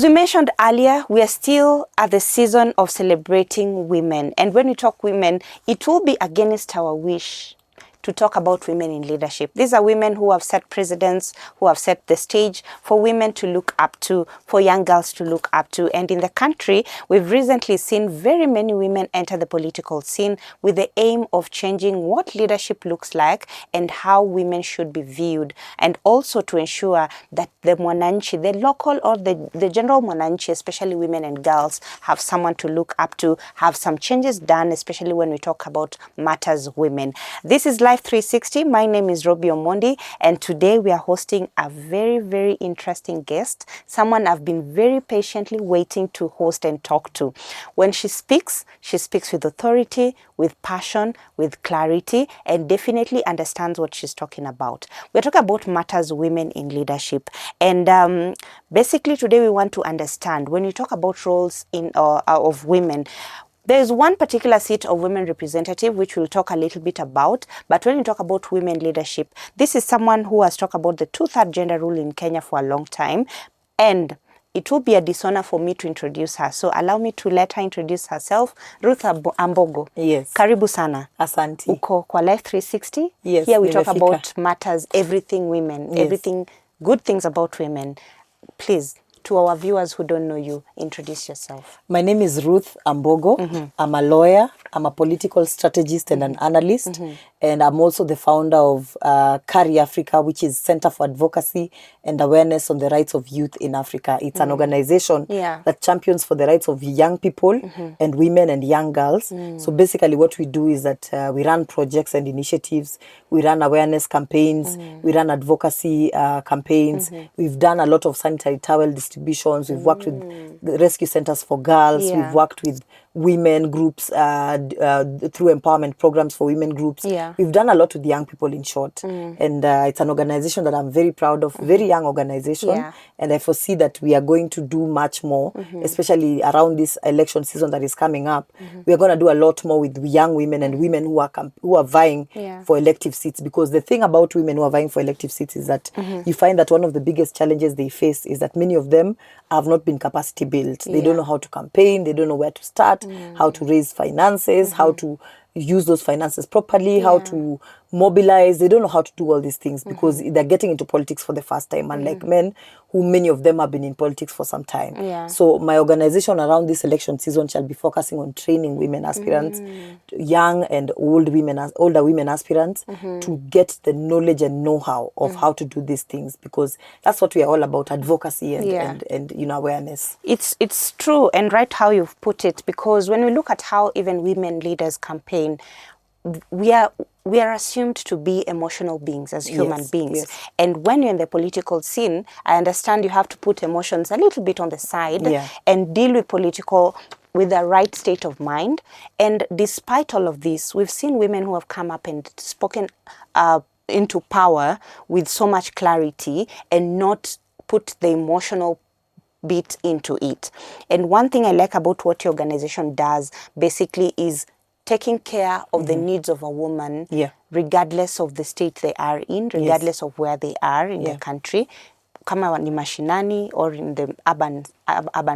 As we mentioned earlier, we are still at the season of celebrating women. And when we talk women, it will be against our wish to talk about women in leadership. These are women who have set precedents, who have set the stage for women to look up to, for young girls to look up to. And in the country, we've recently seen very many women enter the political scene with the aim of changing what leadership looks like and how women should be viewed. And also to ensure that the mwananchi, the local or the general mwananchi, especially women and girls, have someone to look up to, have some changes done, especially when we talk about matters women. This is Life 360. My name is Robbie Omondi, and today we are hosting a very, very interesting guest, someone I've been very patiently waiting to host and talk to. When she speaks with authority, with passion, with clarity, and definitely understands what she's talking about. We're talking about matters women in leadership. And basically today we want to understand, when you talk about roles of women, there's one particular seat of women representative which we'll talk a little bit about, but when you talk about women leadership, this is someone who has talked about the 2/3 gender rule in Kenya for a long time, and it will be a dishonor for me to introduce her. So allow me to let her introduce herself. Ruth Ambogo. Yes. Karibu sana. Asante. Uko kwa Life 360. Yes. Here we talk about matters, everything women, yes. everything, good things about women. Please, to our viewers who don't know you, introduce yourself. My name is Ruth Ambogo. I'm a lawyer. I'm a political strategist and an analyst. And I'm also the founder of Carry Africa, which is Center for Advocacy and Awareness on the Rights of Youth in Africa. It's an organization that champions for the rights of young people and women and young girls. So basically what we do is that we run projects and initiatives. We run awareness campaigns. We run advocacy campaigns. We've done a lot of sanitary towel distributions. We've worked with the rescue centers for girls. We've worked with women groups through empowerment programs for women groups. We've done a lot with young people, in short. And it's an organization that I'm very proud of, very young organization. And I foresee that we are going to do much more, especially around this election season that is coming up. We are going to do a lot more with young women and women who are vying for elective seats. Because the thing about women who are vying for elective seats is that you find that one of the biggest challenges they face is that many of them have not been capacity built. They don't know how to campaign. They don't know where to start, how to raise finances, how to use those finances properly, how to mobilize. They don't know how to do all these things because they're getting into politics for the first time, unlike men who many of them have been in politics for some time. So my organization around this election season shall be focusing on training women aspirants, young and older women aspirants, to get the knowledge and know-how of how to do these things, because that's what we are all about, advocacy and awareness. It's true and right how you've put it, because when we look at how even women leaders campaign, we are assumed to be emotional beings as human beings. And when you're in the political scene, I understand you have to put emotions a little bit on the side and deal with with the right state of mind. And despite all of this, we've seen women who have come up and spoken into power with so much clarity and not put the emotional bit into it. And one thing I like about what your organization does basically is taking care of the needs of a woman, regardless of the state they are in, regardless of where they are in the country, kama ni mashinani or in the urban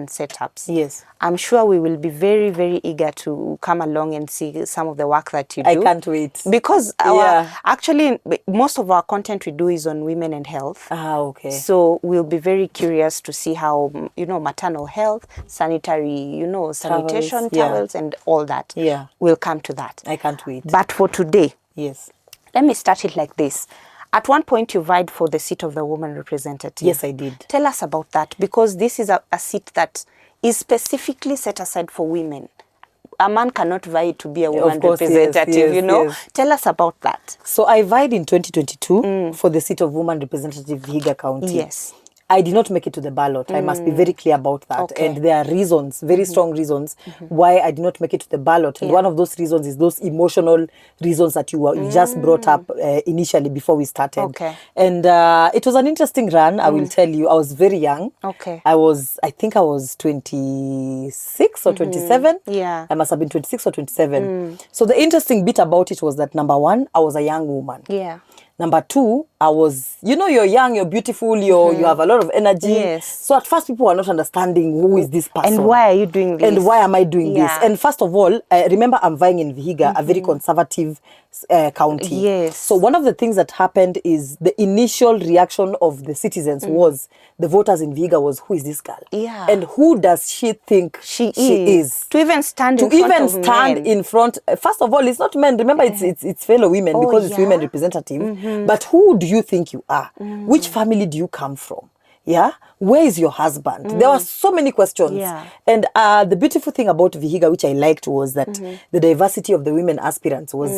setups. I'm sure we will be very, very eager to come along and see some of the work that you do. I can't wait. Because actually, most of our content we do is on women and health. So we'll be very curious to see how, maternal health, sanitary, sanitation, towels and all that. We'll come to that. I can't wait. But for today, let me start it like this. At one point, you vied for the seat of the woman representative. Yes, I did. Tell us about that, because this is a seat that is specifically set aside for women. A man cannot vie to be a woman representative, Tell us about that. So I vied in 2022 for the seat of woman representative Vihiga County. I did not make it to the ballot. I must be very clear about that. And there are reasons, very strong reasons, why I did not make it to the ballot. And one of those reasons is those emotional reasons that you just brought up initially before we started. And it was an interesting run, I will tell you. I was very young. I think I was 26 or 27. I must have been 26 or 27. So the interesting bit about it was that, number one, I was a young woman. Number two, I was, you're young, you're beautiful, you have a lot of energy. Yes. So at first people were not understanding who is this person. And why are you doing this? And why am I doing this? Yeah. And first of all, remember I'm vying in Vihiga, a very conservative county. Yes. So one of the things that happened is the initial reaction of the citizens was, the voters in Vihiga was, who is this girl? Yeah. And who does she think she is? To even stand To in front even of stand men. in front, first of all, it's not men. Remember, it's fellow women, because it's women representative. But who do you think you are? Which family do you come from? Yeah, where is your husband? There were so many questions. Yeah. And the beautiful thing about Vihiga, which I liked, was that the diversity of the women aspirants was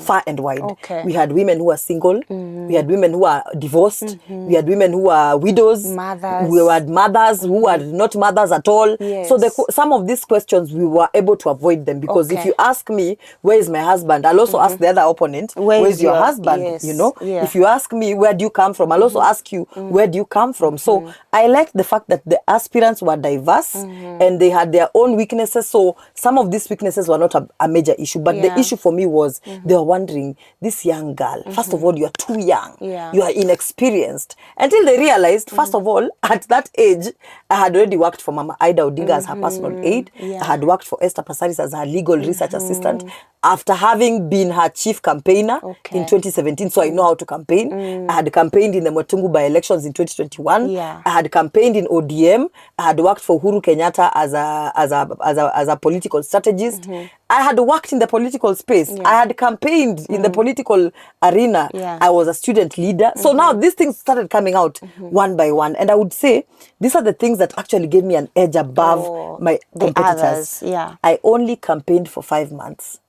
far and wide. Okay. We had women who are single, we had women who are divorced, we had women who are widows, Mothers. we had mothers who are not mothers at all. Yes. So some of these questions we were able to avoid them, because if Okay. you ask me, where is my husband, I'll also ask the other opponent, Where where's is your your- husband? yes. You know, Yeah. if you ask me, where do you come from, I'll also ask you, where do you come from? So I liked the fact that the aspirants were diverse and they had their own weaknesses. So some of these weaknesses were not a major issue, but the Yeah. issue for me was they were wondering, this young girl, first of all, you are too young, Yeah. you are inexperienced, until they realized, first of all, at that age, I had already worked for Mama Ida Odinga as her personal aid. Yeah. I had worked for Esther Passaris as her legal research assistant, after having been her chief campaigner Okay. in 2017. So I know how to campaign. I had campaigned in the Motungu by-elections in 2021. Yeah. I had campaigned in ODM. I had worked for Uhuru Kenyatta as a political strategist. I had worked in the political space. Yeah. I had campaigned in the political arena. Yeah. I was a student leader. So now these things started coming out one by one. And I would say these are the things that actually gave me an edge above my the competitors. others, yeah. I only campaigned for 5 months.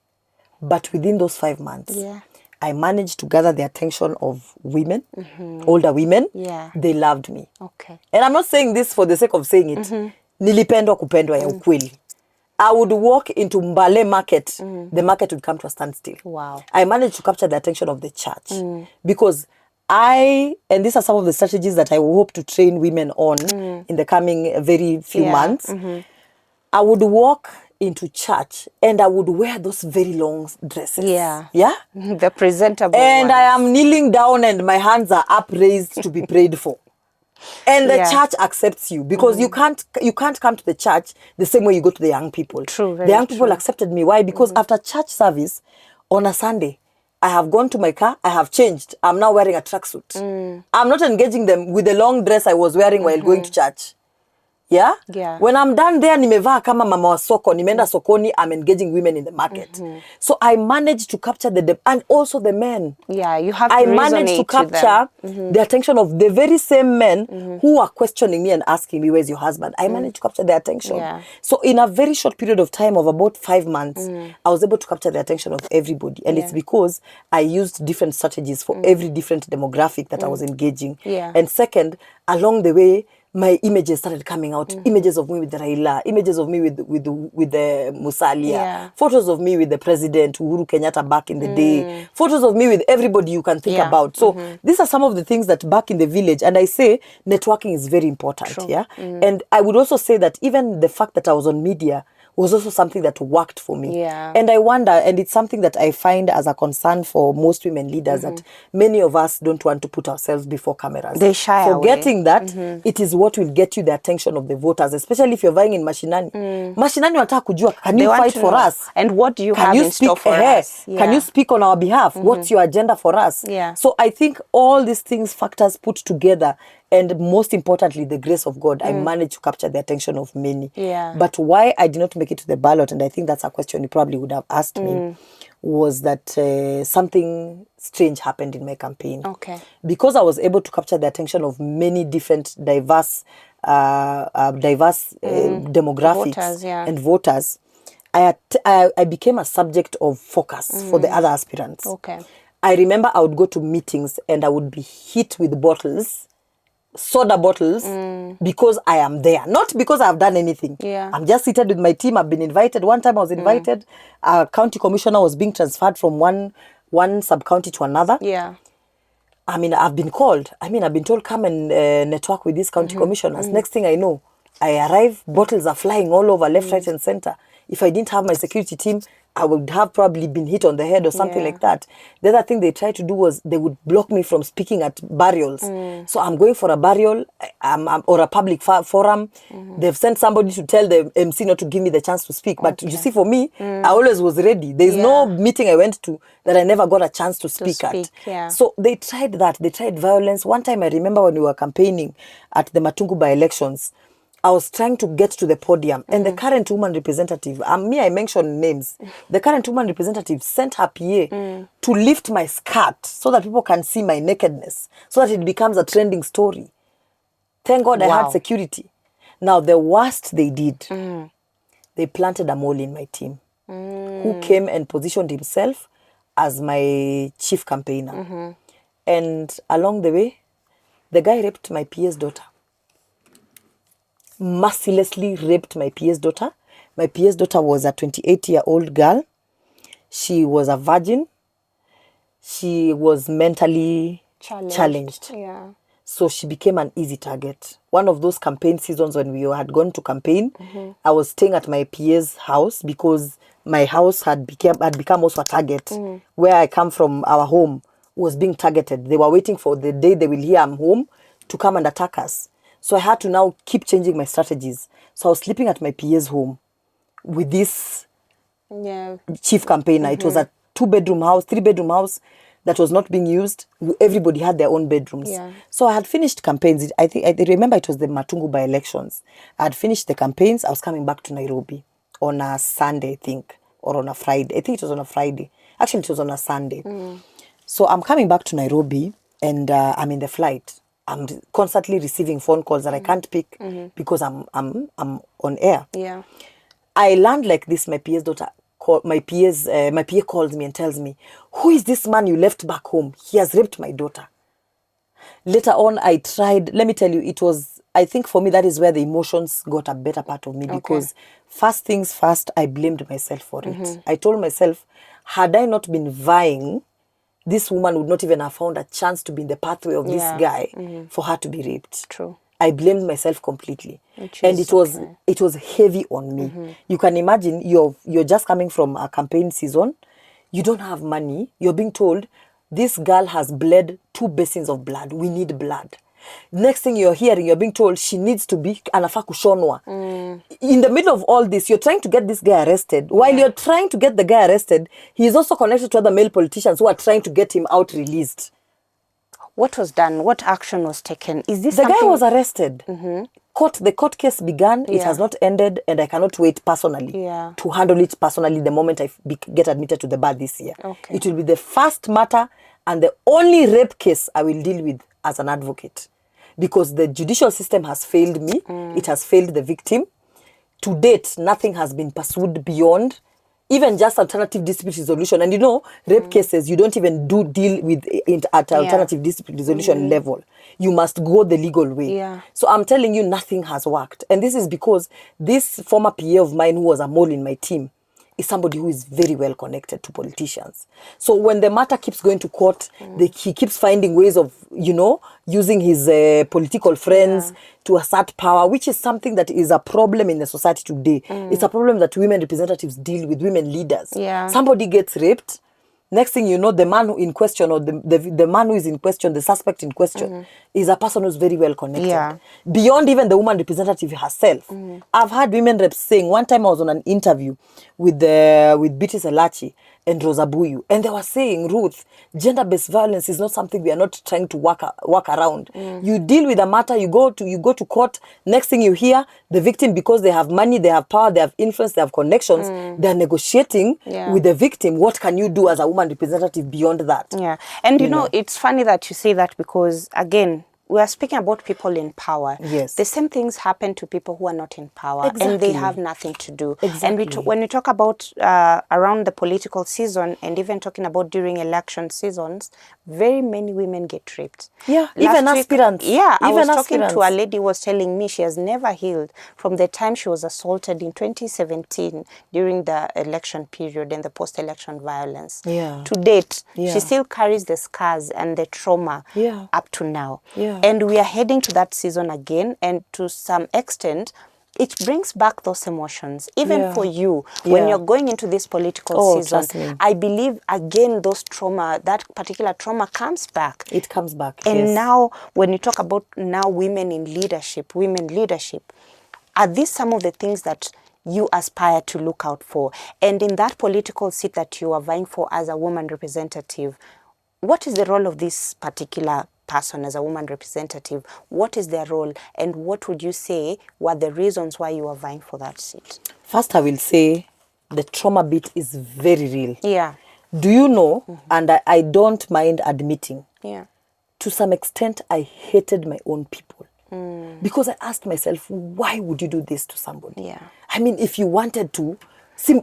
But within those 5 months, Yeah. I managed to gather the attention of women, older women. Yeah. They loved me. Okay. And I'm not saying this for the sake of saying it. Nilipendwa kupendwa ya ukweli. I would walk into Mbale market, the market would come to a standstill. Wow. I managed to capture the attention of the church because and these are some of the strategies that I hope to train women on in the coming very few months. I would walk into church and I would wear those very long dresses. Yeah. Yeah? The presentable And ones. I am kneeling down and my hands are upraised to be prayed for. And the Yeah. church accepts you because you can't come to the church the same way you go to the young people. True, very the young people true. accepted me. Why? Because after church service on a Sunday, I have gone to my car, I have changed. I'm now wearing a tracksuit. I'm not engaging them with the long dress I was wearing while going to church. Yeah? Yeah. When I'm done there, nimevaa kama mama wa soko, nimeenda sokoni, I'm engaging women in the market. So I managed to capture and also the men. Yeah, you have to I managed to resonate with them. capture the attention of the very same men who are questioning me and asking me, where's your husband? I managed to capture their attention. Yeah. So in a very short period of time of about 5 months, I was able to capture the attention of everybody. And it's because I used different strategies for every different demographic that I was engaging. Yeah. And second, along the way, my images started coming out. Images of me with Raila, images of me with the Musalia, Yeah. photos of me with the president, Uhuru Kenyatta back in the day, photos of me with everybody you can think Yeah. about. So these are some of the things that back in the village, and I say networking is very important. True. Yeah. And I would also say that even the fact that I was on media was also something that worked for me. Yeah. And I wonder, and it's something that I find as a concern for most women leaders, that many of us don't want to put ourselves before cameras. They shy Forgetting that it is what will get you the attention of the voters, especially if you're vying in mashinani. Mashinani wanataka kujua, can They you want fight to for know. us? And what do you Can have you in store speak for ahead? us? Can Yeah. you speak on our behalf? What's your agenda for us? Yeah. So I think all these factors put together, and most importantly, the grace of God, I managed to capture the attention of many. Yeah. But why I did not make it to the ballot, and I think that's a question you probably would have asked me, was that something strange happened in my campaign. Okay. Because I was able to capture the attention of many different diverse demographics Voters, yeah. and voters, I became a subject of focus for the other aspirants. Okay. I remember I would go to meetings and I would be hit with bottles, soda bottles, because I am there. Not because I've done anything. Yeah. I'm just seated with my team. I've been invited. One time I was invited. A county commissioner was being transferred from one sub-county to another. Yeah. I mean, I've been called. I mean, I've been told, come and network with these county commissioners. Next thing I know, I arrive, bottles are flying all over, left, right, and center. If I didn't have my security team, I would have probably been hit on the head or something like that. The other thing they tried to do was they would block me from speaking at burials. So I'm going for a burial or a public forum. They've sent somebody to tell the MC not to give me the chance to speak. But you see, for me, I always was ready. There's no meeting I went to that I never got a chance to speak at. Yeah. So they tried that. They tried violence. One time I remember when we were campaigning at the Matungu by-elections, I was trying to get to the podium, and the current woman representative, I mentioned names, the current woman representative sent her PA to lift my skirt so that people can see my nakedness, so that it becomes a trending story. Thank God I had security. Now, the worst they did, they planted a mole in my team who came and positioned himself as my chief campaigner. And along the way, the guy raped my PA's daughter. Mercilessly raped my PA's daughter. My PA's daughter was a 28-year-old girl. She was a virgin. She was mentally challenged. Yeah. So she became an easy target. One of those campaign seasons when we had gone to campaign, I was staying at my PA's house because my house had become also a target. Where I come from, our home was being targeted. They were waiting for the day they will hear I'm home to come and attack us. So I had to now keep changing my strategies. So I was sleeping at my PA's home with this chief campaigner. It was a 2-bedroom house, 3-bedroom house that was not being used. Everybody had their own bedrooms. Yeah. So I had finished campaigns. I remember it was the Matungu by-elections. I had finished the campaigns. I was coming back to Nairobi on a Sunday, I think, or on a Friday. I think it was on a Friday. Actually, it was on a Sunday. So I'm coming back to Nairobi, and I'm in the flight. I'm constantly receiving phone calls that I can't pick because I'm on air. Yeah. I land like this. My PA's daughter, my PA calls me and tells me, "Who is this man you left back home? He has raped my daughter." Later on, I tried. Let me tell you, it was. I think for me that is where the emotions got a better part of me because first things first, I blamed myself for it. I told myself, had I not been vying, this woman would not even have found a chance to be in the pathway of this guy for her to be raped. True. I blamed myself completely. And it was heavy on me. You can imagine you're just coming from a campaign season. You don't have money. You're being told, this girl has bled 2 basins of blood. We need blood. Next thing you're hearing, you're being told she needs to be anafaa kushonwa. In the middle of all this, you're trying to get this guy arrested. While you're trying to get the guy arrested, he is also connected to other male politicians who are trying to get him out released. What was done? What action was taken? Is this the something... guy was arrested. The court case began. It has not ended, and I cannot wait personally to handle it personally the moment I get admitted to the bar this year. It will be the first matter and the only rape case I will deal with as an advocate. Because the judicial system has failed me. It has failed the victim. To date, nothing has been pursued beyond even just alternative dispute resolution. And rape cases, you don't even deal with it at alternative dispute resolution level. You must go the legal way. So I'm telling you, nothing has worked. And this is because this former PA of mine who was a mole in my team is somebody who is very well connected to politicians. So when the matter keeps going to court, he keeps finding ways of, using his political friends to assert power, which is something that is a problem in the society today. It's a problem that women representatives deal with, women leaders. Somebody gets raped. Next thing you know, the man who in question or the man who is in question, the suspect in question, is a person who's very well connected. Beyond even the woman representative herself. I've had women reps saying, one time I was on an interview with Biti Selachi and Rosa Buyu, and they were saying, Ruth, gender-based violence is not something we are not trying to work around. You deal with a matter, you go to court, next thing you hear, the victim, because they have money, they have power, they have influence, they have connections, they're negotiating with the victim. What can you do as a woman representative beyond that? And you know, it's funny that you say that because, again, we are speaking about people in power. Yes. The same things happen to people who are not in power. And they have nothing to do. Exactly. And when we talk about around the political season and even talking about during election seasons, very many women get raped. Even aspirants. I was talking to a lady who was telling me she has never healed from the time she was assaulted in 2017 during the election period and the post-election violence. To date, she still carries the scars and the trauma up to now. And we are heading to that season again, and to some extent, it brings back those emotions, even Yeah. for you, when Yeah. you're going into this political Oh, season. trust me. I believe, again, those trauma, that particular trauma comes back. It comes back, And yes. now, when you talk about now women leadership, are these some of the things that you aspire to look out for? And in that political seat that you are vying for as a woman representative, what is the role of this particular person as a woman representative? What is their role? And what would you say were the reasons why you are vying for that seat? First, I will say the trauma bit is very real. Yeah. Do you know, and I don't mind admitting, Yeah. to some extent, I hated my own people. Because I asked myself, why would you do this to somebody? Yeah. I mean, if you wanted to,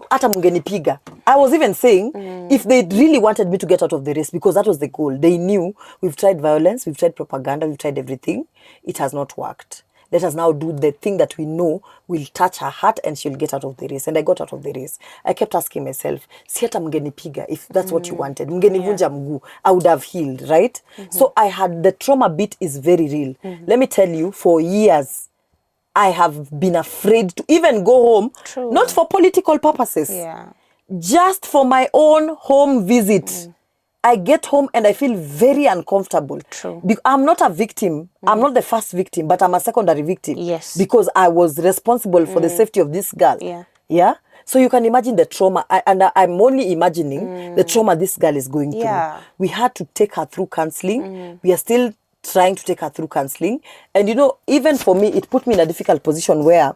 hata mungenipiga. I was even saying, if they really wanted me to get out of the race, because that was the goal, they knew we've tried violence, we've tried propaganda, we've tried everything. It has not worked. Let us now do the thing that we know will touch her heart and she'll get out of the race. And I got out of the race. I kept asking myself, si hata mngenipiga, if that's what you wanted, mngenivunja mguu, I would have healed, right? So I had, the trauma bit is very real. Let me tell you, for years, I have been afraid to even go home, True. not for political purposes, Yeah. just for my own home visit. I get home and I feel very uncomfortable. True. I'm not a victim. I'm not the first victim, but I'm a secondary victim. Yes. Because I was responsible for the safety of this girl. Yeah. Yeah. So you can imagine the trauma, I'm only imagining the trauma this girl is going Yeah. through. We had to take her through counseling. We are still trying to take her through counseling. And you know, even for me, it put me in a difficult position where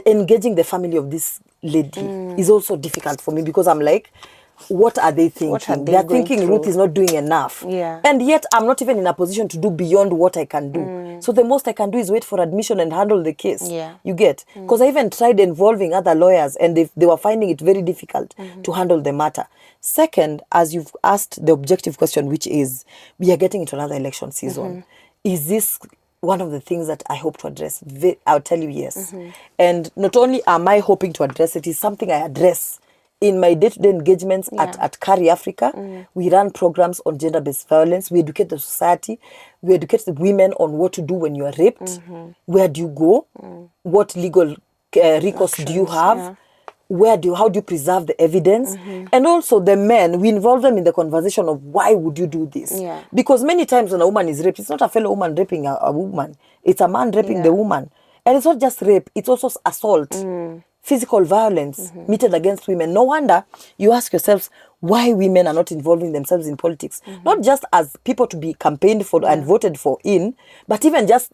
engaging the family of this lady is also difficult for me, because I'm like, what are they thinking? What are they They're going thinking through? Ruth is not doing enough. Yeah. And yet I'm not even in a position to do beyond what I can do. So the most I can do is wait for admission and handle the case. Yeah. You get? Because I even tried involving other lawyers and they were finding it very difficult to handle the matter. Second, as you've asked the objective question, which is, we are getting into another election season. Is this one of the things that I hope to address? I'll tell you yes. And not only am I hoping to address it, is something I address in my day-to-day engagements at Carry Africa. We run programs on gender-based violence. We educate the society. We educate the women on what to do when you are raped. Where do you go? What legal recourse do you have? Yeah. How do you preserve the evidence? And also the men, we involve them in the conversation of why would you do this? Yeah. Because many times when a woman is raped, it's not a fellow woman raping a woman. It's a man raping the woman. And it's not just rape, it's also assault. Physical violence meted against women. No wonder you ask yourselves why women are not involving themselves in politics. Not just as people to be campaigned for and voted for in, but even just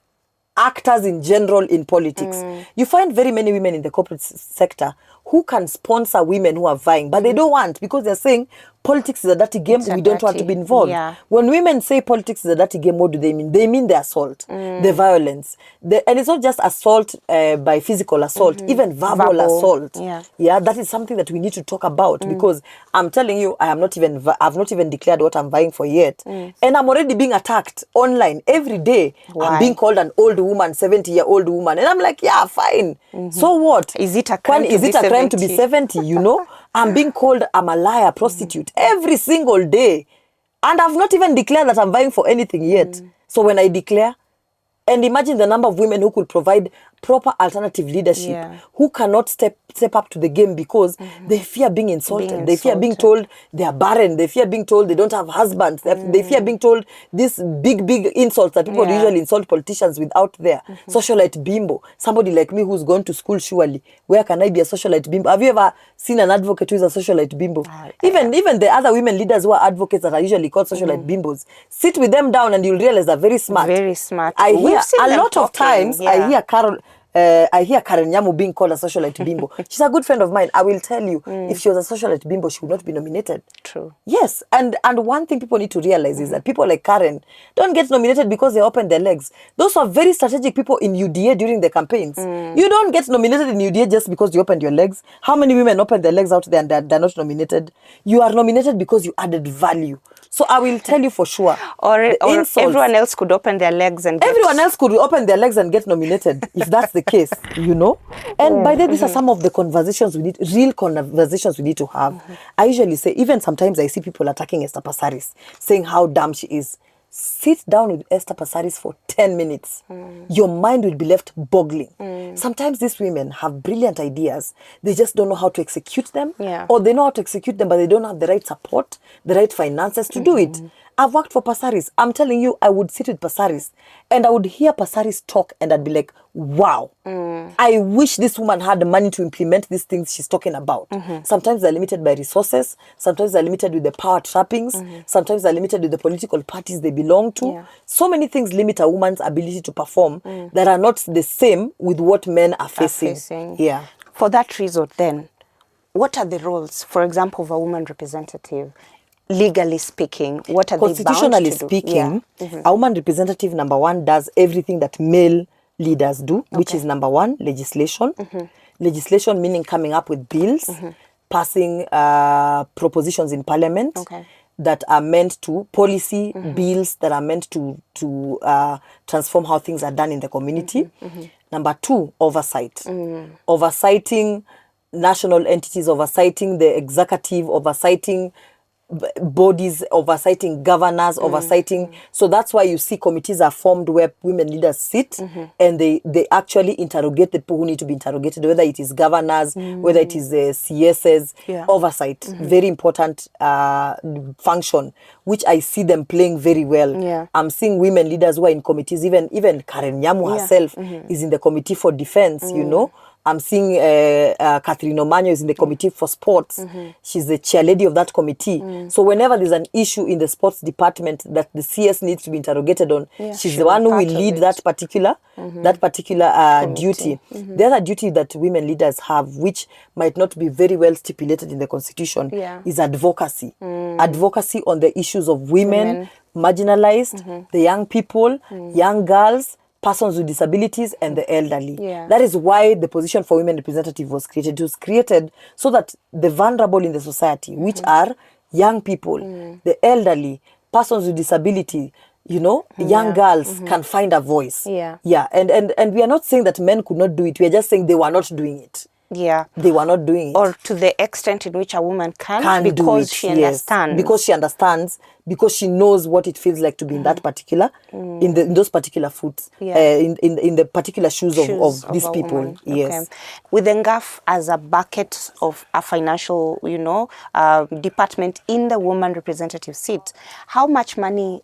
actors in general in politics. You find very many women in the corporate sector who can sponsor women who are vying, but they don't want, because they're saying politics is a dirty game, we don't want to be involved. Yeah. When women say politics is a dirty game, what do they mean? They mean the assault, the violence. And it's not just assault by physical assault, even verbal assault. Yeah. That is something that we need to talk about, because I'm telling you, I've not even declared what I'm vying for yet. And I'm already being attacked online every day. Why? I'm being called an old woman, 70-year-old woman. And I'm like, yeah, fine. So what? Is it a crime to be 70, you know? I'm being called I'm a liar, prostitute, every single day. And I've not even declared that I'm vying for anything yet. So when I declare, and imagine the number of women who could provide proper alternative leadership, who cannot step up to the game because they fear being insulted. They fear being told they are barren. They fear being told they don't have husbands. They fear being told these big insults that people usually insult politicians with out there. Socialite bimbo. Somebody like me who's gone to school, surely. Where can I be a socialite bimbo? Have you ever seen an advocate who is a socialite bimbo? Even the other women leaders who are advocates that are usually called socialite bimbos, sit with them down and you'll realize they're very smart. Very smart. I hear a lot talking, of times, I hear Karen Nyamu being called a socialite bimbo. She's a good friend of mine. I will tell you, if she was a socialite bimbo, she would not be nominated. True. Yes, and one thing people need to realize is that people like Karen don't get nominated because they open their legs. Those are very strategic people in UDA during the campaigns. You don't get nominated in UDA just because you opened your legs. How many women open their legs out there and they're not nominated? You are nominated because you added value. So I will tell you for sure. Or everyone else could open their legs and everyone else could open their legs and get nominated if that's the case, you know. And by the way, these are some of the conversations real conversations we need to have. I usually say, even sometimes I see people attacking Esther Passaris, saying how dumb she is. sit down with Esther Passaris for 10 minutes. Your mind will be left boggling. Sometimes these women have brilliant ideas. They just don't know how to execute them. Yeah. Or they know how to execute them, but they don't have the right support, the right finances to do it. I've worked for Passaris. I'm telling you, I would sit with Passaris and I would hear Passaris talk and I'd be like, wow, I wish this woman had the money to implement these things she's talking about. Sometimes they're limited by resources. Sometimes they're limited with the power trappings. Sometimes they're limited with the political parties they belong to. Yeah. So many things limit a woman's ability to perform that are not the same with what men are facing. Yeah. For that reason, then, what are the roles, for example, of a woman representative? Legally speaking, what are they bound to do? Constitutionally speaking, a woman representative, number one, does everything that male leaders do, which is number one, legislation. Legislation meaning coming up with bills, passing propositions in parliament that are meant to, policy bills that are meant to transform how things are done in the community. Number two, oversight. Oversighting national entities, oversighting the executive, oversighting bodies, oversighting governors, oversighting. So that's why you see committees are formed where women leaders sit and they actually interrogate the people who need to be interrogated, whether it is governors, whether it is CSs. Oversight, very important function, which I see them playing very well. I'm seeing women leaders who are in committees, even Karen Nyamu herself is in the committee for defense, you know. I'm seeing Catherine Omanyo is in the committee for sports. She's the chair lady of that committee. So whenever there's an issue in the sports department that the CS needs to be interrogated on, she's the one who will lead that particular duty. The other duty that women leaders have, which might not be very well stipulated in the Constitution, is advocacy. Advocacy on the issues of women, marginalized, the young people, young girls, persons with disabilities, and the elderly. That is why the position for women representative was created. It was created so that the vulnerable in the society, which are young people, the elderly, persons with disability, you know, young girls can find a voice. And we are not saying that men could not do it. We are just saying they were not doing it. They were not doing it. Or to the extent in which a woman can because she understands. Because she understands, because she knows what it feels like to be in that particular, in those particular foots, in the particular shoes of these people. With NGAF as a bucket of a financial, you know, department in the woman representative seat, how much money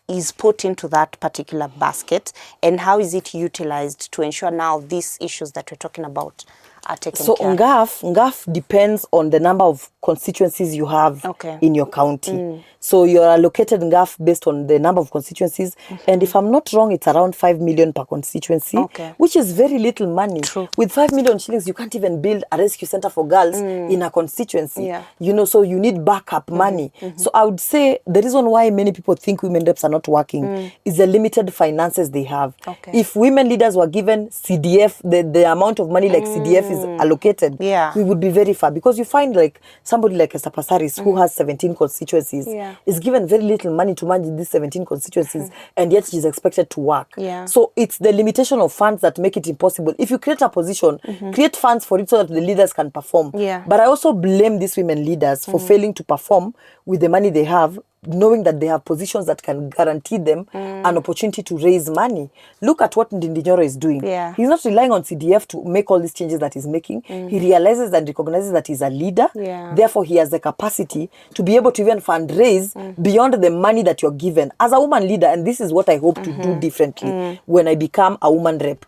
is put into that particular basket and how is it utilized to ensure now these issues that we're talking about are taken care of? NGAF depends on the number of constituencies you have in your county. So you're allocated NGAF based on the number of constituencies. And if I'm not wrong, it's around 5 million per constituency, which is very little money. With 5 million shillings, you can't even build a rescue center for girls in a constituency. You know, so you need backup money. So I would say the reason why many people think women reps are not working is the limited finances they have. If women leaders were given CDF, the amount of money like CDF is allocated, we would be very far. Because you find like somebody like Esther Passaris who has 17 constituencies is given very little money to manage these 17 constituencies and yet she's expected to work. So it's the limitation of funds that make it impossible. If you create a position, create funds for it so that the leaders can perform. But I also blame these women leaders for failing to perform with the money they have, knowing that they have positions that can guarantee them an opportunity to raise money. Look at what Ndindi Nyoro is doing. He's not relying on CDF to make all these changes that he's making. He realizes and recognizes that he's a leader. Therefore, he has the capacity to be able to even fundraise beyond the money that you're given as a woman leader. And this is what I hope to do differently when I become a woman rep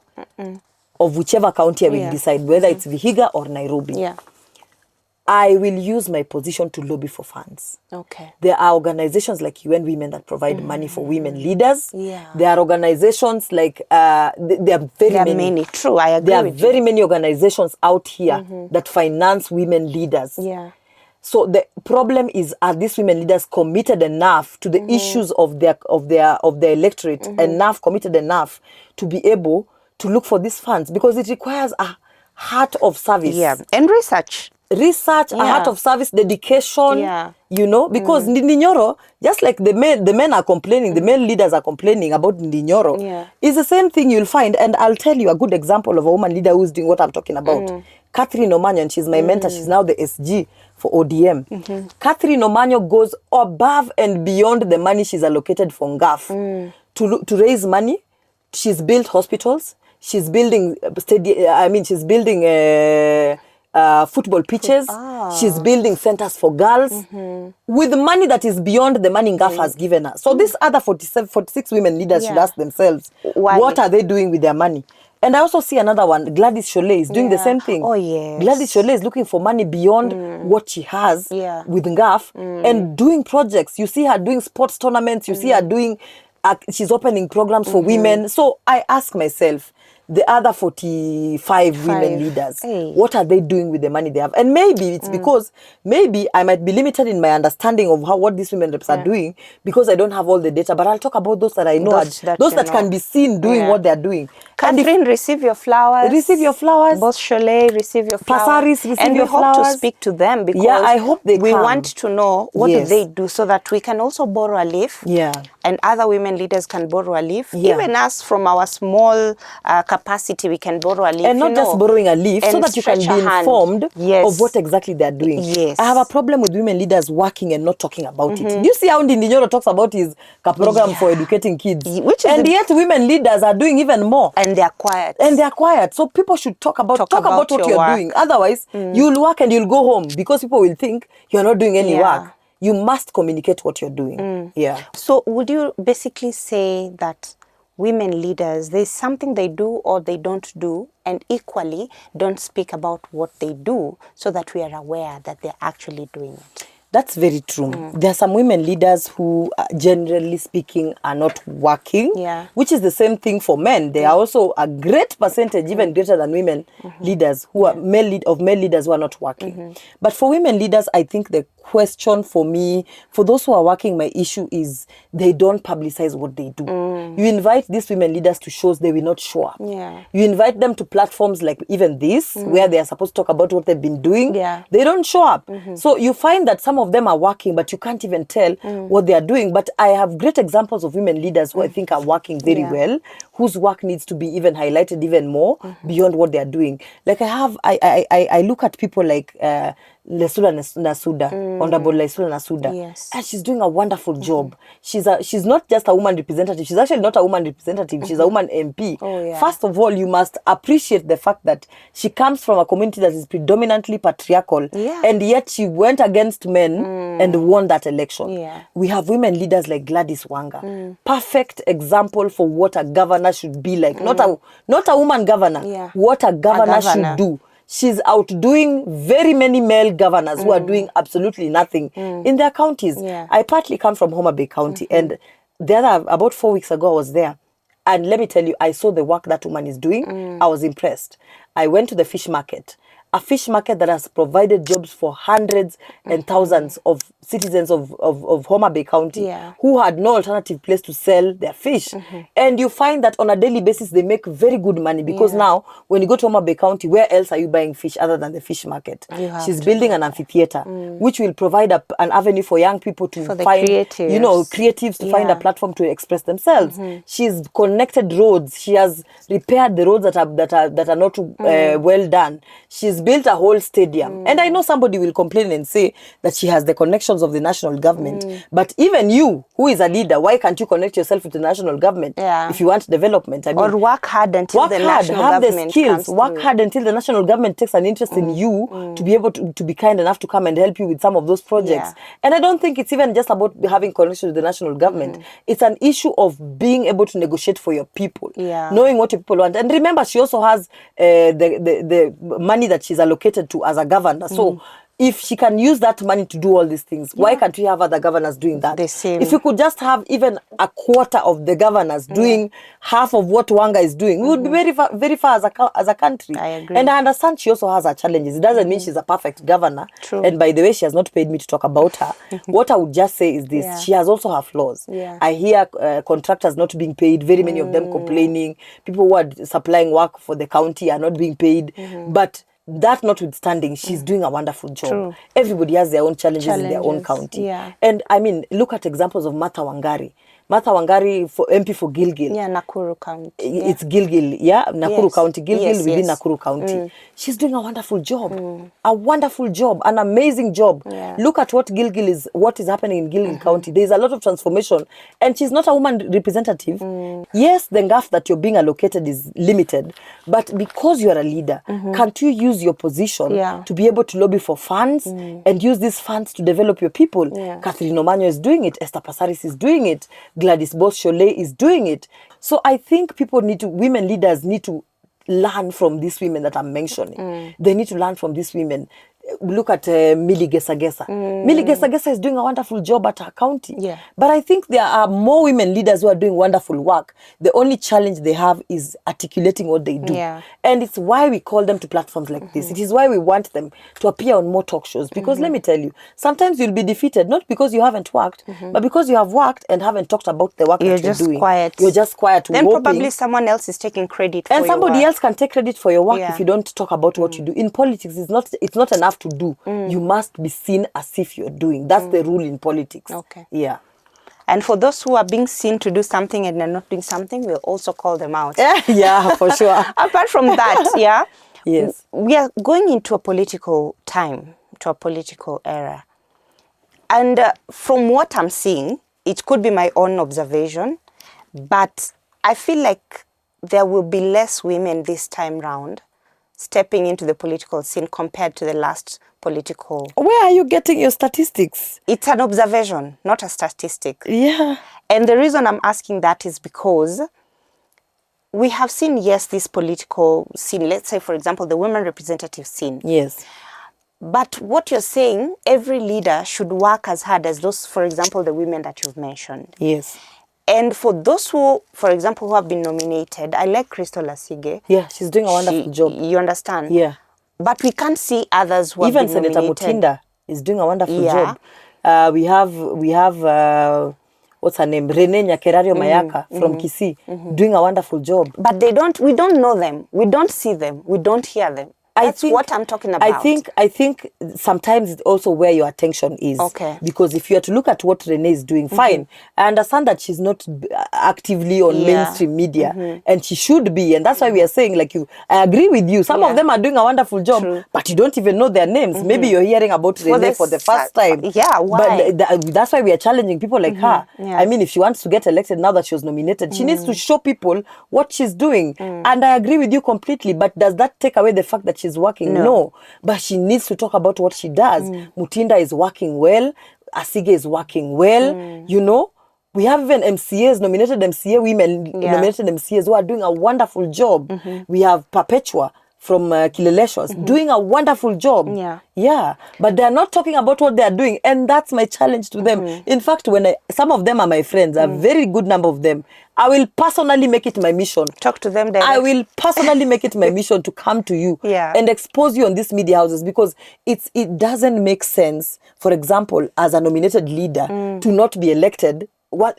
of whichever county I will decide, whether it's Vihiga or Nairobi. I will use my position to lobby for funds. There are organizations like UN Women that provide money for women leaders. There are organizations like, there are very many. True, I agree. There are very many organizations out here that finance women leaders. So the problem is, are these women leaders committed enough to the issues of their electorate, enough committed enough to be able to look for these funds? Because it requires a heart of service. And research, a heart of service, dedication, you know, because Ndindi Nyoro, just like the men are complaining, the male leaders are complaining about Ndindi Nyoro, is the same thing you'll find. And I'll tell you a good example of a woman leader who's doing what I'm talking about. Catherine Omanyo, and she's my mentor, she's now the SG for ODM. Catherine Omanyo goes above and beyond the money she's allocated for NGAF to raise money. She's built hospitals. She's building she's building football pitches. She's building centers for girls with money that is beyond the money NGAF has given her. So these other 46 women leaders should ask themselves, what are they doing with their money? And I also see another one, Gladys Cholet is doing the same thing. Oh, yes. Gladys Cholet is looking for money beyond what she has with NGAF and doing projects. You see her doing sports tournaments. You see her doing, she's opening programs for women. So I ask myself, the other 45 women leaders, what are they doing with the money they have? And maybe it's because maybe I might be limited in my understanding of what these women reps are doing because I don't have all the data. But I'll talk about those that I know, those that can be seen doing what they're doing. Catherine, receive your flowers. Receive your flowers. Both Cholet, receive your flowers. Pasaris, receive and your flowers. And we hope to speak to them because I hope we want to know what do they do so that we can also borrow a leaf. And other women leaders can borrow a leaf. Even us from our small capacity, we can borrow a leaf. And not just borrowing a leaf, so that you can be informed of what exactly they're doing. I have a problem with women leaders working and not talking about it. You see how Ndindinyoro talks about his program for educating kids. And yet women leaders are doing even more. And they're quiet. So people should talk about what you're doing. Otherwise, you'll work and you'll go home because people will think you're not doing any work. You must communicate what you're doing. So would you basically say that women leaders, there's something they do or they don't do, and equally don't speak about what they do so that we are aware that they're actually doing it? That's very true. There are some women leaders who, generally speaking, are not working, which is the same thing for men. There are also a great percentage, even greater than women leaders, who are male leaders who are not working. But for women leaders, I think the question for me, for those who are working, my issue is they don't publicize what they do. You invite these women leaders to shows, they will not show up. You invite them to platforms like even this, where they are supposed to talk about what they've been doing. They don't show up. So you find that some of them are working, but you can't even tell what they are doing. But I have great examples of women leaders who I think are working very well, whose work needs to be even highlighted even more beyond what they are doing. Like I look at people like Lesula Nasuda, Honorable Lesula Nasuda, and she's doing a wonderful job. She's not just a woman representative. She's actually not a woman representative. She's a woman MP. First of all, you must appreciate the fact that she comes from a community that is predominantly patriarchal, and yet she went against men and won that election. We have women leaders like Gladys Wanga, perfect example for what a governor should be like. Not a woman governor. What a governor should do. She's outdoing very many male governors who are doing absolutely nothing in their counties. I partly come from Homa Bay County, and about 4 weeks ago I was there. And let me tell you, I saw the work that woman is doing. I was impressed. I went to the fish market. A fish market that has provided jobs for hundreds and thousands of citizens of Homa Bay County who had no alternative place to sell their fish. And you find that on a daily basis, they make very good money because now when you go to Homa Bay County, where else are you buying fish other than the fish market? She's building an amphitheater, which will provide an avenue for young people to find, creatives to find a platform to express themselves. She's connected roads. She has repaired the roads that are not well done. She's built a whole stadium. And I know somebody will complain and say that she has the connections of the national government. But even you, who is a leader, why can't you connect yourself with the national government if you want development? I mean, or work hard until the national government have the skills. Work hard until the national government takes an interest in you to be able to be kind enough to come and help you with some of those projects. And I don't think it's even just about having connection with the national government. It's an issue of being able to negotiate for your people, knowing what your people want. And remember, she also has the money that she's allocated to as a governor. So if she can use that money to do all these things, why can't we have other governors doing that? The same. If we could just have even a quarter of the governors doing half of what Wanga is doing, we would be very far as a country. I agree. And I understand she also has her challenges. It doesn't mean she's a perfect governor. True. And by the way, she has not paid me to talk about her. What I would just say is this. She has also her flaws. I hear contractors not being paid, very many of them complaining. People who are supplying work for the county are not being paid. But that notwithstanding, she's doing a wonderful job. Everybody has their own challenges in their own county. And I mean, look at examples of Martha Wangari. Martha Wangari for MP for Gilgil. Yeah, Nakuru County. It's Gilgil, yeah, Nakuru Yes. County, Gilgil Yes, within yes. Nakuru County. She's doing a wonderful job, an amazing job. Yeah. Look at what what is happening in Gilgil County. There's a lot of transformation, and she's not a woman representative. Yes, the ngaff that you're being allocated is limited, but because you are a leader, can't you use your position to be able to lobby for funds and use these funds to develop your people? Yeah. Catherine Omanyo is doing it. Esther Passaris is doing it. Gladys Boss-Cholet is doing it. So I think women leaders need to learn from these women that I'm mentioning. They need to learn from these women. Look at Millie Gesa. Millie Gesa is doing a wonderful job at her county. Yeah. But I think there are more women leaders who are doing wonderful work. The only challenge they have is articulating what they do. Yeah. And it's why we call them to platforms like this. It is why we want them to appear on more talk shows. Because let me tell you, sometimes you'll be defeated, not because you haven't worked, but because you have worked and haven't talked about the work that you're doing. Quiet. You're just quiet. Then hoping. probably someone else is taking credit for And somebody your work. else can take credit for your work Yeah. if you don't talk about what you do. In politics, it's not enough to do. You must be seen as if you're doing. That's the rule in politics. Okay. Yeah. And for those who are being seen to do something and they're not doing something, we'll also call them out. Yeah, for sure. Apart from that, yeah, Yes. we are going into a political time, to a political era. And from what I'm seeing, it could be my own observation, but I feel like there will be less women this time round stepping into the political scene compared to the last political. Where are you getting your statistics? It's an observation, not a statistic. Yeah. And the reason I'm asking that is because we have seen, yes, this political scene, let's say, for example, the women representative scene. Yes. But what you're saying, every leader should work as hard as those, for example, the women that you've mentioned. Yes. And for those who, for example, who have been nominated, I like Crystal Asige. Yeah, she's doing a wonderful job. You understand? Yeah. But we can't see others who Even have been Senator nominated. Mutinda is doing a wonderful Yeah. job. We have what's her name? Rene Nyakerario Mayaka from Kisii doing a wonderful job. But we don't know them. We don't see them. We don't hear them. That's what I'm talking about. I think sometimes it's also where your attention is. Okay. Because if you are to look at what Renee is doing, fine. I understand that she's not actively on mainstream media, and she should be. And that's why we are saying, like I agree with you. Some of them are doing a wonderful job, but you don't even know their names. Maybe you're hearing about Renee for the first time. Yeah, why? But that's why we are challenging people like her. Yeah. I mean, if she wants to get elected now that she was nominated, she needs to show people what she's doing. And I agree with you completely. But does that take away the fact that she's working? No. But she needs to talk about what she does. Mutinda is working well. Asige is working well. You know, we have even MCAs, nominated MCA women, nominated MCAs who are doing a wonderful job. We have Perpetua from Kileleshwas doing a wonderful job. Yeah. But they're not talking about what they're doing. And that's my challenge to them. In fact, some of them are my friends, a very good number of them, I will personally make it my mission. Talk to them directly. I will personally make it my mission to come to you and expose you on these media houses, because it doesn't make sense, for example, as a nominated leader to not be elected.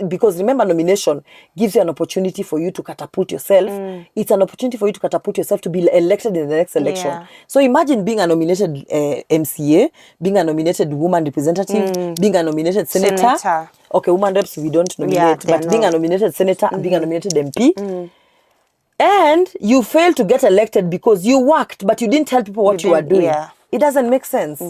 Because remember, nomination gives you an opportunity for you to catapult yourself. It's an opportunity for you to catapult yourself to be elected in the next election. Yeah. So imagine being a nominated MCA, being a nominated woman representative, being a nominated senator. Okay, woman reps we don't nominate, but being a nominated senator and being a nominated MP. And you failed to get elected because you worked, but you didn't tell people what you were doing. Yeah. It doesn't make sense.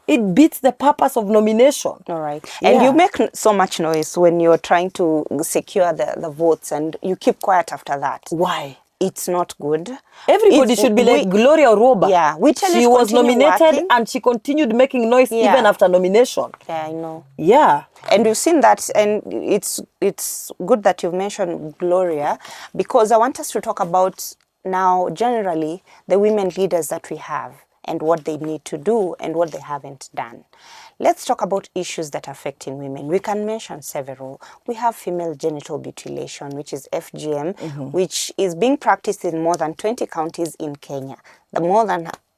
It beats the purpose of nomination. All right. And you make so much noise when you're trying to secure the votes, and you keep quiet after that. Why? It's not good. Everybody should be like Gloria Oroba. Yeah. She was nominated and she continued making noise even after nomination. Yeah, I know. Yeah. And you've seen that, and it's good that you've mentioned Gloria, because I want us to talk about now generally the women leaders that we have and what they need to do and what they haven't done. Let's talk about issues that are affecting women. We can mention several. We have female genital mutilation, which is FGM, which is being practiced in more than 20 counties in Kenya.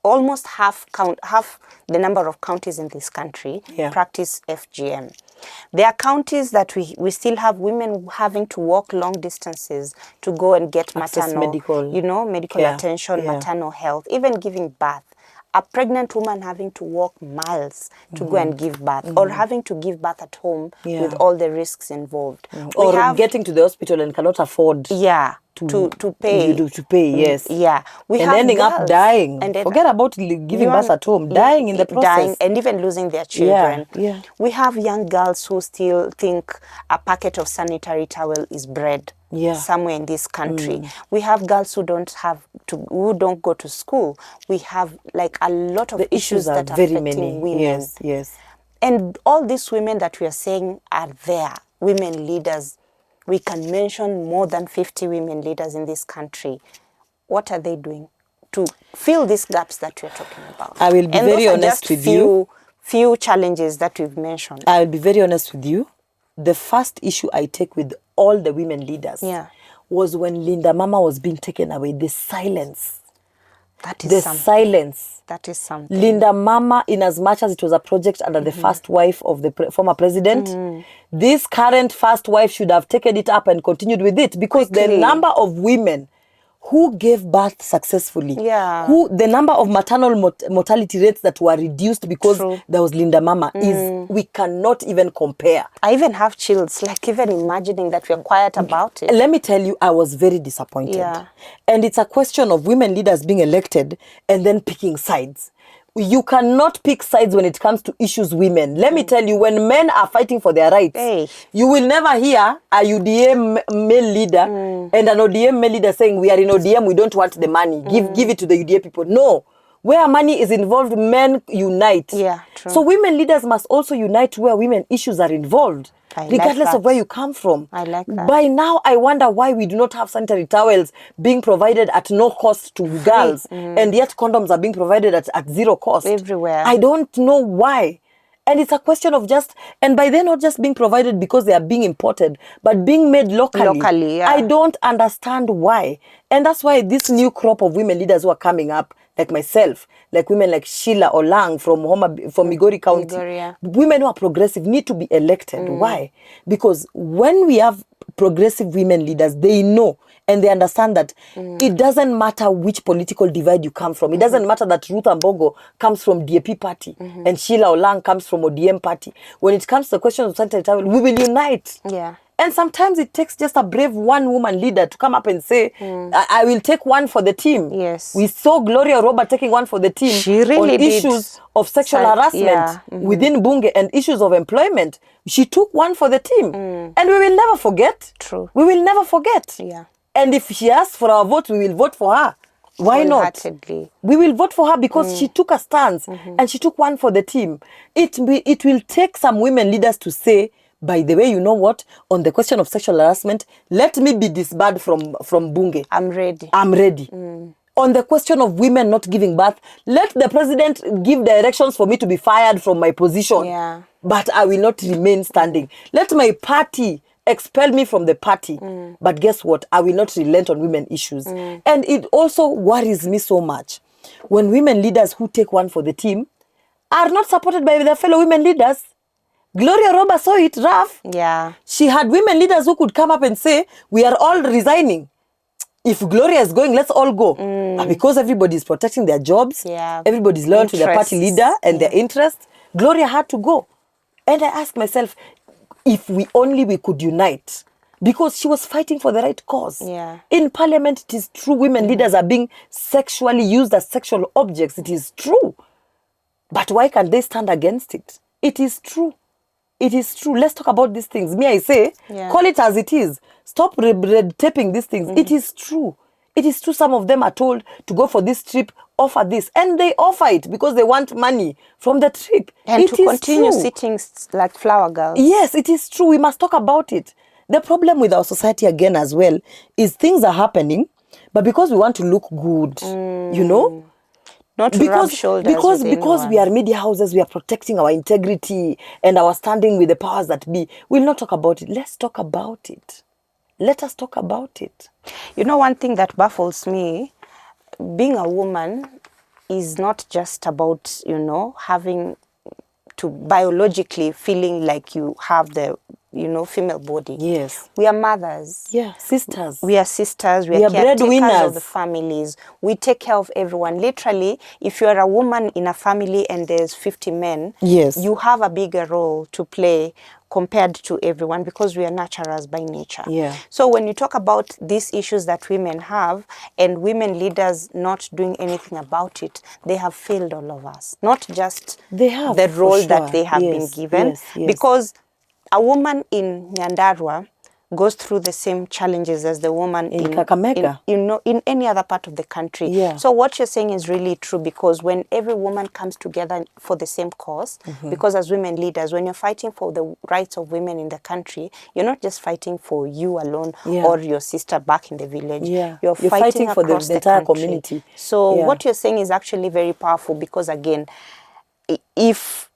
Almost half the number of counties in this country practice FGM. There are counties that we still have women having to walk long distances to go and get maternal, medical attention, maternal health, even giving birth a pregnant woman having to walk miles to go and give birth, or having to give birth at home with all the risks involved. Or getting to the hospital and cannot afford to pay. To pay, yes. Yeah. We and have ending up girls, dying. and Forget about giving birth at home, dying in the process. Dying and even losing their children. Yeah. We have young girls who still think a packet of sanitary towel is bread. Somewhere in this country. We have girls who don't go to school. We have like a lot of issues that are affecting women. Yes. And all these women that we are saying are there, women leaders. We can mention more than 50 women leaders in this country. What are they doing to fill these gaps that we're talking about? I will be very honest with you. Few challenges that we've mentioned. I will be very honest with you. The first issue I take with all the women leaders was when Linda Mama was being taken away. The silence. That is silence. That is something. Linda Mama, in as much as it was a project under the first wife of the former president, this current first wife should have taken it up and continued with it, because the number of women who gave birth successfully, the number of maternal mortality rates that were reduced because there was Linda Mama we cannot even compare. I even have chills, like even imagining that we're quiet about it. Let me tell you, I was very disappointed. And it's a question of women leaders being elected and then picking sides. You cannot pick sides when it comes to issues women. Let me tell you, when men are fighting for their rights, you will never hear a UDM male leader and an ODM male leader saying, we are in ODM, we don't want the money. Give it to the UDA people. No. Where money is involved, men unite. So women leaders must also unite where women issues are involved. Regardless of where you come from. I like that. By now, I wonder why we do not have sanitary towels being provided at no cost to girls, and yet condoms are being provided at zero cost. Everywhere. I don't know why. And it's a question of and by then not just being provided because they are being imported, but being made locally. I don't understand why. And that's why this new crop of women leaders who are coming up, like myself, like women like Sheila Olang from Migori County, women who are progressive need to be elected. Why? Because when we have progressive women leaders, they know and they understand that it doesn't matter which political divide you come from. It doesn't matter that Ruth Ambogo comes from DAP party and Sheila Olang comes from ODM party. When it comes to the question of sanitary towel, we will unite. And sometimes it takes just a brave one woman leader to come up and say, I will take one for the team. We saw Gloria Robert taking one for the team. She really on issues of sexual harassment within Bunge and issues of employment. She took one for the team. And we will never forget. We will never forget. And if she asks for our vote, we will vote for her. Why not? We will vote for her because she took a stance and she took one for the team. It will take some women leaders to say, by the way, you know what? On the question of sexual harassment, let me be disbarred from Bunge. I'm ready. I'm ready. On the question of women not giving birth, let the president give directions for me to be fired from my position. But I will not remain standing. Let my party expel me from the party. But guess what? I will not relent on women issues. And it also worries me so much when women leaders who take one for the team are not supported by their fellow women leaders. Gloria Roba saw it rough. She had women leaders who could come up and say, we are all resigning. If Gloria is going, let's all go. But because everybody is protecting their jobs, everybody's loyal to their party leader and their interests, Gloria had to go. And I asked myself, if we could unite, because she was fighting for the right cause. In parliament, it is true, women leaders are being sexually used as sexual objects. It is true. But why can't they stand against it? It is true. It is true. Let's talk about these things. Me, I say, call it as it is. Stop red taping these things. It is true. It is true. Some of them are told to go for this trip, offer this. And they offer it because they want money from the trip. And to continue sitting like flower girls. Yes, it is true. We must talk about it. The problem with our society again as well is things are happening, but because we want to look good, you know, not to rub shoulders because we are media houses, we are protecting our integrity and our standing with the powers that be. We'll not talk about it. Let's talk about it. Let us talk about it. You know, one thing that baffles me, being a woman is not just about, you know, having to biologically feeling like you have the female body. Yes. We are mothers. Yeah, sisters. We are sisters. We are caretakers breadwinners of the families. We take care of everyone. Literally, if you are a woman in a family and there's 50 men, Yes. you have a bigger role to play compared to everyone because we are nurturers by nature. Yeah. So when you talk about these issues that women have and women leaders not doing anything about it, they have failed all of us. Not just They have, the for role sure. that they have been Yes, given. yes, yes. Because a woman in Nyandarua goes through the same challenges as the woman In Kakamega. in any other part of the country. Yeah. So what you're saying is really true, because when every woman comes together for the same cause, because as women leaders, when you're fighting for the rights of women in the country, you're not just fighting for you alone or your sister back in the village. Yeah. You're fighting for the across entire country. community. So Yeah. what you're saying is actually very powerful, because again, if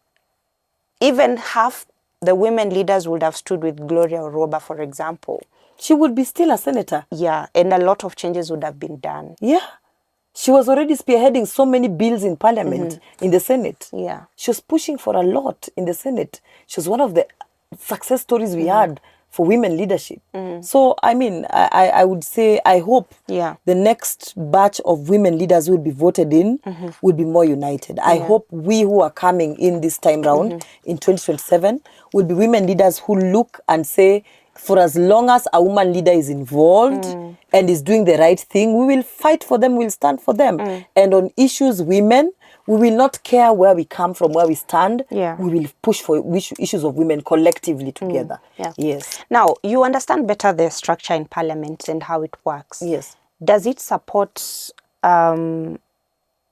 even half the women leaders would have stood with Gloria Oroba, for example, She would be still a senator. yeah, and a lot of changes would have been done. Yeah. She was already spearheading so many bills in parliament, in the Senate. Yeah. She was pushing for a lot in the Senate. She was one of the success stories we had for women leadership. So, I mean, I would say, I hope Yeah. the next batch of women leaders who will be voted in will be more united. I hope we who are coming in this time round in 2027 will be women leaders who look and say, for as long as a woman leader is involved and is doing the right thing, we will fight for them, we'll stand for them. And on issues women, we will not care where we come from, where we stand. Yeah. We will push for issues of women collectively together. Yeah. Yes. Now, you understand better the structure in parliament and how it works. Yes. Does it support or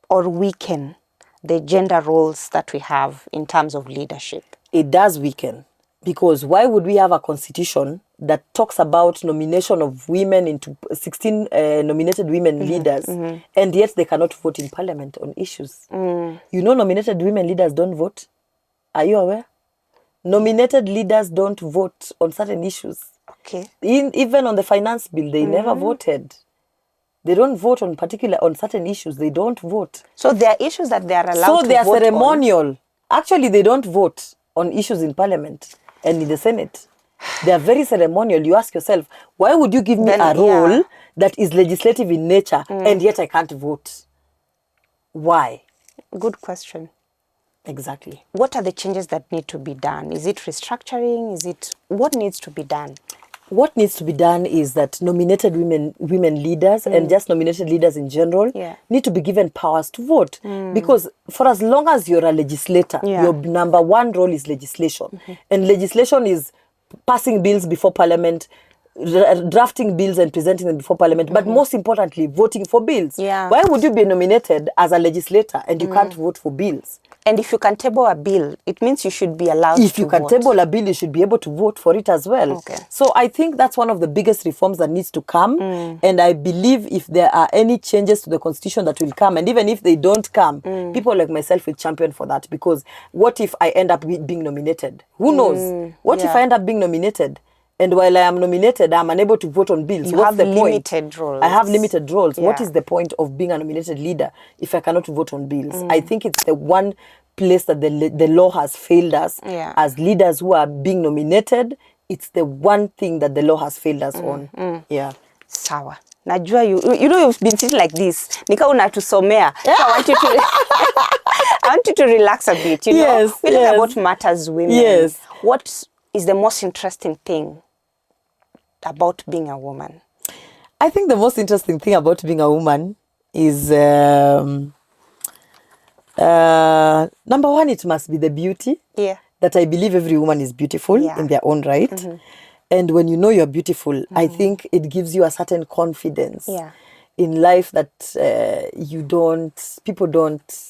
weaken the gender roles that we have in terms of leadership? It does weaken. Because why would we have a constitution that talks about nomination of women into 16 nominated women leaders, and yet they cannot vote in parliament on issues? You know, nominated women leaders don't vote. Are you aware? Nominated leaders don't vote on certain issues. Okay. Even on the finance bill, they never voted. They don't vote on certain issues. They don't vote. So there are issues that they are allowed So to they are vote ceremonial. Actually, they don't vote on issues in parliament and in the Senate. They are very ceremonial. You ask yourself, why would you give me Then, a role yeah. that is legislative in nature and yet I can't vote? Why? on. Good question. Exactly. What are the changes that need to be done? Is it restructuring? What needs to be done? What needs to be done is that nominated women leaders and just nominated leaders in general Yeah. need to be given powers to vote. Because for as long as you're a legislator, Yeah. your number one role is legislation. And legislation is passing bills before parliament, drafting bills and presenting them before parliament, but most importantly, voting for bills. Yeah. Why would you be nominated as a legislator and you can't vote for bills? And if you can table a bill, it means you should be allowed If to you can vote. table a bill, you should be able to vote for it as well. Okay. So I think that's one of the biggest reforms that needs to come. And I believe if there are any changes to the constitution that will come, and even if they don't come, people like myself will champion for that. Because what if I end up being nominated? Who knows? What if Yeah. I end up being nominated? And while I am nominated, I'm unable to vote on bills. You What's have the point? limited roles. I have limited roles. What Yeah. is the point of being a nominated leader if I cannot vote on bills? I think it's the one place that the law has failed us Yeah. as leaders who are being nominated. It's the one thing that the law has failed us on. Yeah. Sawa. Najua you've been sitting like this. Nika unatusomea. So I want you to I want you to relax a bit. You know, Yes, we're talking yes. about matters women. Yes. What is the most interesting thing about being a woman? I think the most interesting thing about being a woman is number one, it must be the beauty. Yeah. That I believe every woman is beautiful Yeah. in their own right. And when you know you're beautiful, I think it gives you a certain confidence Yeah. in life that people don't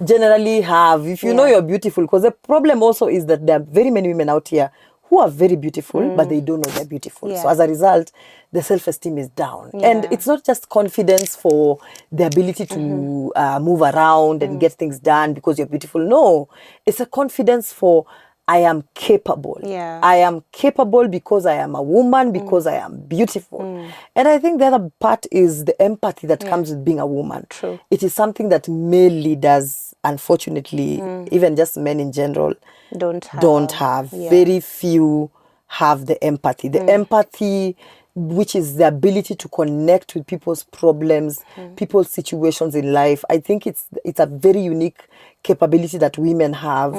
generally have. If you know you're beautiful, because the problem also is that there are very many women out here who are very beautiful, but they don't know they're beautiful. Yeah. So as a result, the self-esteem is down. Yeah. And it's not just confidence for the ability to move around and get things done because you're beautiful. No, it's a confidence for I am capable. Yeah. I am capable because I am a woman, because I am beautiful. And I think the other part is the empathy that comes with being a woman. True. It is something that male leaders, unfortunately, even just men in general, Don't have. don't have. Yeah. Very few have the empathy. The empathy, which is the ability to connect with people's problems, people's situations in life. I think it's a very unique capability that women have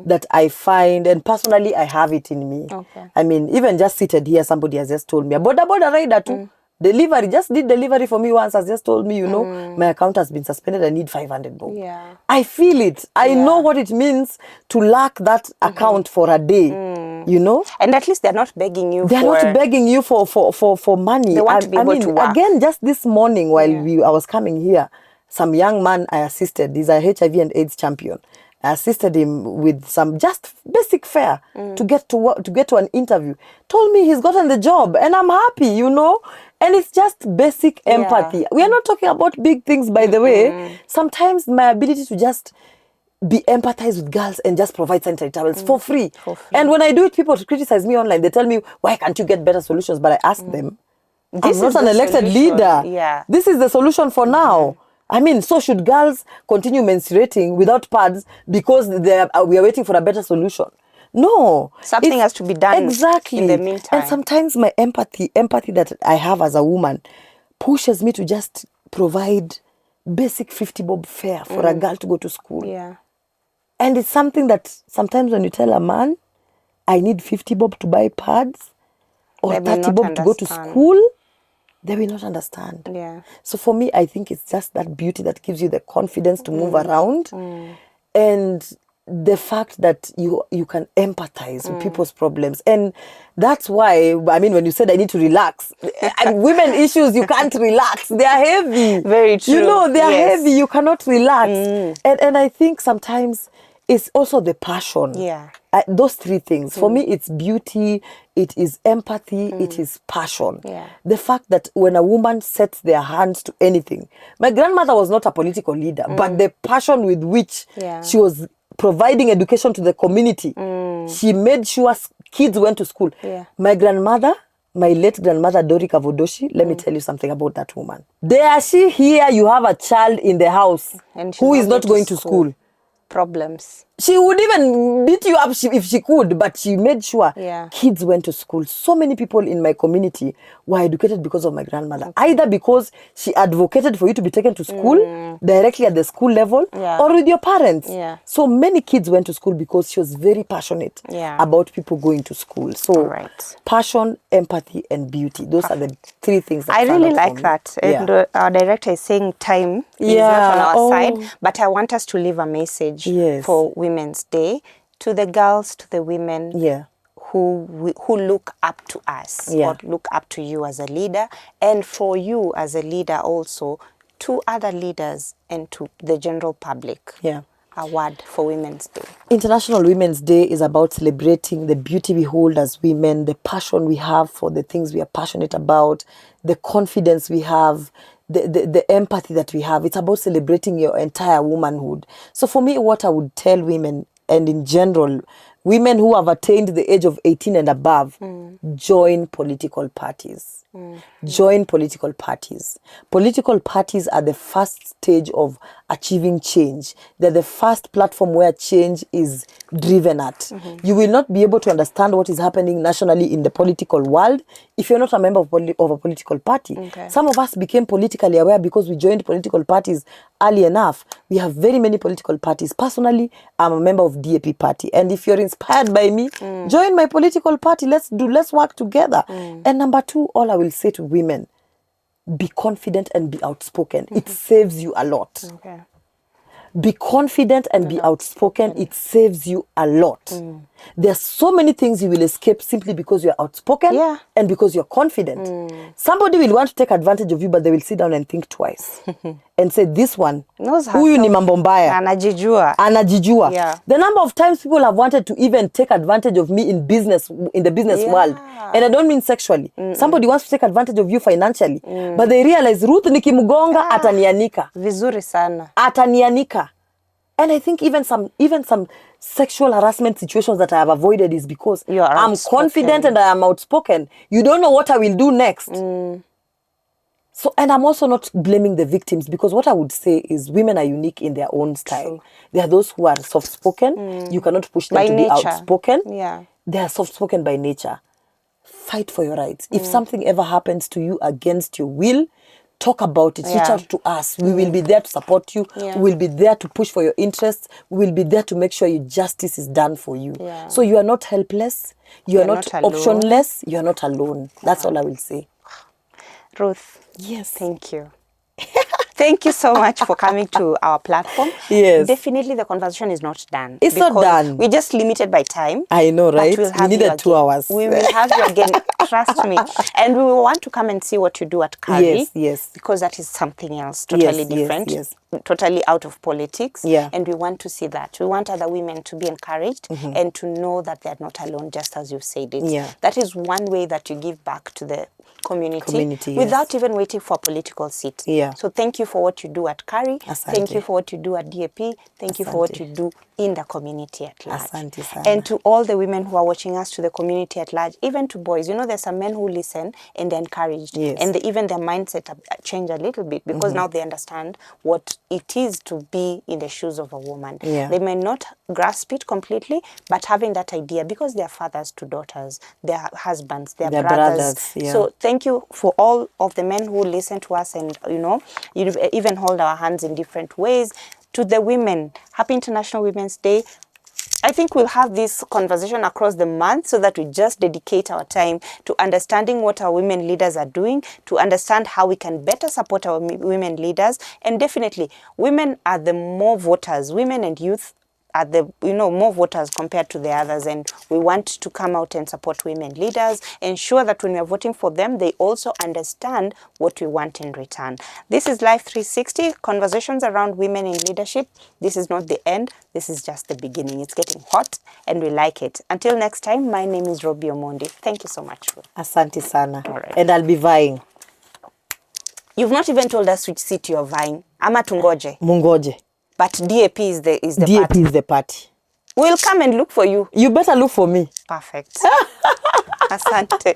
that I find, and personally I have it in me. Okay. I mean, even just seated here, somebody has just told me, a boda rider too. Delivery, just did delivery for me once, has just told me, my account has been suspended, I need 500 bob. Yeah. I feel it. I know what it means to lack that account for a day, And at least they're not begging you They're not begging you for money. They want to be able to work. Again, just this morning while I was coming here, some young man I assisted, he's a HIV and AIDS champion. I assisted him with some just basic fare to get to work, to get to an interview. Told me he's gotten the job, and I'm happy, And it's just basic empathy. We are not talking about big things, by the way. Sometimes my ability to just be empathized with girls and just provide sanitary towels for free. And when I do it, people criticize me online. They tell me, why can't you get better solutions? But I ask them, I'm not an elected leader. Yeah. This is the solution for now. I mean, so should girls continue menstruating without pads because we are waiting for a better solution? No. Something has to be done exactly in the meantime. And sometimes my empathy that I have as a woman pushes me to just provide basic 50 bob fare for a girl to go to school. Yeah. And it's something that sometimes when you tell a man, I need 50 bob to buy pads or 30 bob to go to school, they will not understand. Yeah. So for me, I think it's just that beauty that gives you the confidence to move around, and the fact that you can empathize with people's problems. And that's why, I mean, when you said I need to relax, women issues, you can't relax. They are heavy. Very true. They are heavy. You cannot relax. And I think sometimes it's also the passion. Yeah. Those three things. For me, it's beauty, it is empathy, it is passion. Yeah. The fact that when a woman sets their hands to anything. My grandmother was not a political leader, but the passion with which she was providing education to the community, she made sure kids went to school. Yeah. My grandmother, my late grandmother, Dorika Vodoshi, let me tell you something about that woman. There she here, you have a child in the house And who is not going to school. Problems. She would even beat you up if she could, but she made sure kids went to school. So many people in my community were educated because of my grandmother. Either because she advocated for you to be taken to school directly at the school level or with your parents. Yeah. So many kids went to school because she was very passionate about people going to school. So passion, empathy, and beauty. Those are the three things that I stand really out for like me. that. And our director is saying time is not on our side, but I want us to leave a message for Women's Day to the girls, to the women who look up to us or look up to you as a leader, and for you as a leader also to other leaders and to the general public. A word for Women's Day. International Women's Day is about celebrating the beauty we hold as women, the passion we have for the things we are passionate about, the confidence we have, the empathy that we have. It's about celebrating your entire womanhood. So for me, what I would tell women, and in general, women who have attained the age of 18 and above, join political parties. Join political parties. Political parties are the first stage of achieving change. They're the first platform where change is driven at. You will not be able to understand what is happening nationally in the political world if you're not a member of a political party. Some of us became politically aware because we joined political parties early enough. We have very many political parties. Personally, I'm a member of DAP party. And if you're inspired by me, join my political party. Let's work together. And number two, all I will say to women, be confident and be outspoken. It saves you a lot. Be confident and be outspoken. It saves you a lot. There are so many things you will escape simply because you're outspoken and because you're confident. Somebody will want to take advantage of you, but they will sit down and think twice and say, this one, huyu ni mambo mbaya. Anajijua. The number of times people have wanted to even take advantage of me in the business world. And I don't mean sexually. Somebody wants to take advantage of you financially. But they realize, Ruth nikimgonga atanianika. Vizuri sana. Atanianika. And I think even some sexual harassment situations that I have avoided is because I'm confident and I am outspoken. You don't know what I will do next. So, and I'm also not blaming the victims, because what I would say is women are unique in their own style. There are those who are soft-spoken. You cannot push them to be outspoken. They are soft-spoken by nature. fight for your rights. If something ever happens to you against your will, talk about it. Reach out to us. We will be there to support you. Yeah. We will be there to push for your interests. We will be there to make sure your justice is done for you. Yeah. So you are not helpless. You are not not alone. optionless. You are not alone. That's all I will say. Ruth, Yes. thank you. Thank you so much for coming to our platform. Yes. Definitely the conversation is not done. It's not done. We're just limited by time. I know, right? But we'll We have needed you 2 again. hours. We will have you again. Trust me. And we will want to come and see what you do at Curry. Yes. Because that is something else, totally different. Yes. Totally out of politics. Yeah. And we want to see that. We want other women to be encouraged and to know that they're not alone, just as you said it. Yeah. That is one way that you give back to the community, Yes. without even waiting for a political seat. Yeah. So thank you for what you do at Curry. Asante. Thank you for what you do at DAP. Thank you for what Asante. you do in the community at large. Asante sana. And to all the women who are watching us, to the community at large, even to boys, you know, there's some men who listen and they're encouraged. Yes. And even their mindset change a little bit because now they understand what it is to be in the shoes of a woman. Yeah. They may not grasp it completely, but having that idea, because they're fathers to daughters, their husbands, their brothers. Yeah. So thank you for all of the men who listen to us and, you know, you even hold our hands in different ways. To the women, happy International Women's Day. I think we'll have this conversation across the month so that we just dedicate our time to understanding what our women leaders are doing, to understand how we can better support our women leaders. And definitely, women are the more voters, women and youth are the, you know, more voters compared to the others, and we want to come out and support women leaders, ensure that when we are voting for them, they also understand what we want in return. This is Life 360, conversations around women in leadership. This is not the end, this is just the beginning. It's getting hot and we like it. Until next time, my name is Robbie Omondi. Thank you so much. Asante sana. All right. And I'll be vying. You've not even told us which seat you're vying. Ama tungoje. Mungoje. But DAP is the DAP party. is the party. We'll come and look for you. You better look for me. Perfect. Asante.